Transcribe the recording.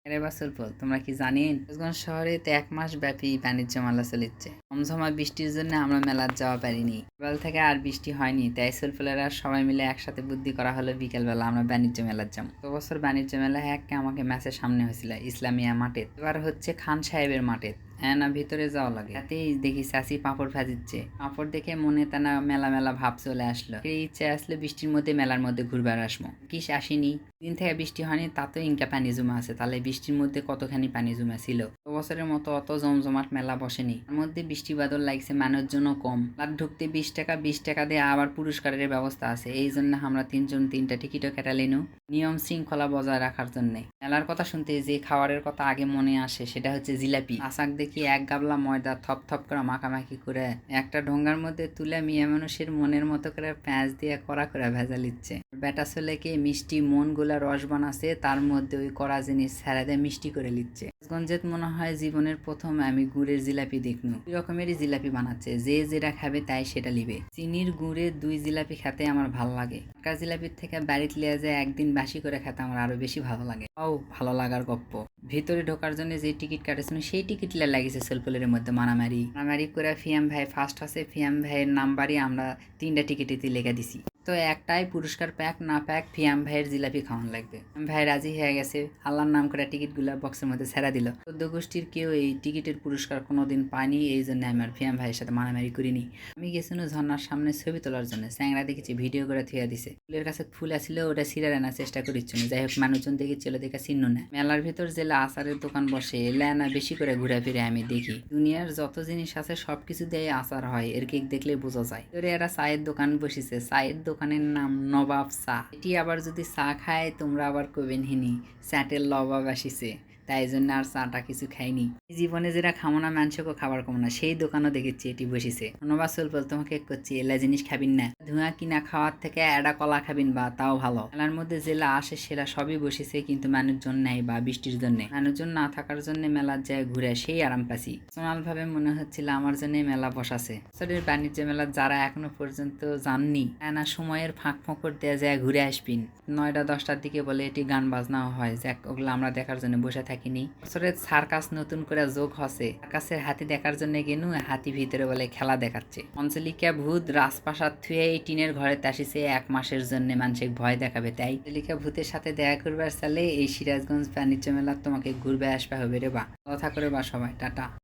আরে বাসুলপুর, তোমরা কি জানেন কিশোরগঞ্জ শহরে 1 মাস ব্যাপী বাণিজ্য মেলা চলেছে। ঝমঝমা বৃষ্টির জন্য আমরা মেলার যাওয়া পারিনি। সকাল থেকে আর বৃষ্টি হয়নি, তাই সুলফুলেরা সবাই মিলে একসাথে বুদ্ধি করা হলো বিকেলবেলা আমরা বাণিজ্য মেলার যাবো। তো বছর বাণিজ্য মেলা আমাকে ম্যাচের সামনে হয়েছিল ইসলামিয়া মাঠে, এবার হচ্ছে খান সাহেবের মাঠে। হ্যাঁ না, ভিতরে যাওয়া লাগে। তাতেই দেখি চাষি পাঁপড় ভাজিচ্ছে। পাঁপড় দেখে মনে টানা মেলা মেলা ভাব চলে আসলো। এই ইচ্ছে আসলে বৃষ্টির মধ্যে মেলার মধ্যে ঘুরবার আসবো, কিস আসিনি। দিন থেকে বৃষ্টি হয়নি, তাতেও ইনকা পানি জমা আছে। তাহলে বৃষ্টির মধ্যে কতখানি পানি জমা ছিল। তো বছরের মতো অত জমজমাট মেলা বসেনি। তার মধ্যে বৃষ্টি বাদল লাগছে, মানুষজনও কম। আর ঢুকতে 20 টাকা, 20 টাকা দিয়ে আবার পুরস্কারের ব্যবস্থা আছে। এই জন্য আমরা 3 জন 3টা টিকিটও কেটালিনু, নিয়ম শৃঙ্খলা বজায় রাখার জন্যে। মেলার কথা শুনতে যে খাবারের কথা আগে মনে আসে সেটা হচ্ছে জিলাপি। আসাক দেখি 1 গাবলা ময়দা থপ থপ করে মাখামাখি করে একটা ঢোঙ্গার মধ্যে তুলে মেয়ে মানুষের মনের মতো করে প্যাঁচ দিয়ে কড়া করে ভেজা লিচ্ছে। বেটা ছেলেকে মিষ্টি মন গুলা রস বানাচ্ছে, তার মধ্যে ওই কড়া জিনিস ছেড়ে দিয়ে মিষ্টি করে লিচ্ছে। গঞ্জেত মনে হয় জীবনের প্রথম আমি গুড়ের জিলাপি দেখনু। 2 রকমেরই জিলাপি বানাচ্ছে, যে যেটা খাবে তাই সেটা লিবে। চিনির গুড়ের 2 জিলাপি খেতে আমার ভালো লাগে। টাকা জিলাপির থেকে বাড়িতে লিয়ে যায় একদিন বাসি করে খেতে আমার আরো বেশি ভালো লাগে। ভালো লাগার গপ্প। ভিতরে ঢোকার জন্য যে টিকিট কাটেছিল সেই টিকিট লাগিয়েছে সেলফোলের মধ্যে মারামারি করে ফিয়াম ভাই ফার্স্ট আছে। ফিয়াম ভাইয়ের নাম্বারই আমরা 3টা টিকিটেতে লেখা দিছি। তো একটাই পুরস্কার, প্যাক না প্যাক ফিয়াম ভাইয়ের জিলাপি খাওয়ান লাগবে। ভাই রাজি হয়ে গেছে, আল্লাহর নাম করে টিকিটগুলো বক্সের মধ্যে ছেড়া দিল। 14 গোষ্ঠীর কেউ এই টিকিটের পুরস্কার কোনোদিন পায়নি, এই জন্য আমি আর ফিয়াম ভাইয়ের সাথে মারামারি করিনি। আমি গেছিলাম ঝর্নার সামনে ছবি তোলার জন্য। স্যাংরা দেখেছি ভিডিও করে থুয়া দিছে। ফুলের কাছে ফুল আসছিল, ওটা ছিঁড়ে আনার চেষ্টা করিচ্ছিল। যাই হোক, মানুষজন দেখেছিল দেখে চিহ্ন না। মেলার ভিতর জেলা আচারের দোকান বসে, এলে না বেশি করে ঘুরে ফিরে আমি দেখি। দুনিয়ার যত জিনিস আছে সবকিছু দিয়ে আচার হয়, এর কেক দেখলে বোঝা যায়। এরা চায়ের দোকান বসেছে, চায়ের দোকানের নাম নবাব চা। এটি আবার যদি চা খায় তোমরা আবার কবেন হিনি চ্যাটের লবাব আসিছে, তাই জন্য আর চাটা কিছু খাইনি। জীবনে যেটা খামো না মানুষকে খাবার কমো না, সেই দোকানও দেখেছি এটি বসেছে। নবাব সুলফল তোমাকে করছি, এলা জিনিস খাবিন না। ধোঁয়া কিনা খাওয়ার থেকে এডা কলা খাবিন বা তাও ভালো। মেলার মধ্যে জেলা আসে সেরা সবই বসেছে, কিন্তু মানুষজন নেই বা বৃষ্টির জন্য। মানুষজন না থাকার জন্য মেলার যায় ঘুরে সেই আরাম পাচ্ছি। পার্সোনাল ভাবে মনে হচ্ছিল আমার জন্য মেলা বসাছে। বছরের বাণিজ্য মেলা যারা এখনো পর্যন্ত যাননি, না সময়ের ফাঁক ফোঁকর দেওয়া যায় ঘুরে আসবিন। 9টা 10টার দিকে বলে এটি গান বাজনাও হয়, যাক ওগুলো আমরা দেখার জন্য বসে থাকিনি। বছরের সার্কাস নতুন করে যোগ হচ্ছে। সার্কাসের হাতি দেখার জন্য গেনু, হাতি ভিতরে বলে খেলা দেখাচ্ছে। অঞ্চলিকা ভূত রাজপ্রাসাদ থুয়ে এই টিনের ঘরে আসিছে 1 মাসের জন্য, মানুষের ভয় দেখাবে। তাই অঞ্চলিকা ভূতের সাথে দেখা করবার চালে এই সিরাজগঞ্জ বাণিজ্য মেলা তোমাকে ঘুরবে আসবে হবে রে বা। কথা করে বা সবাই টাটা।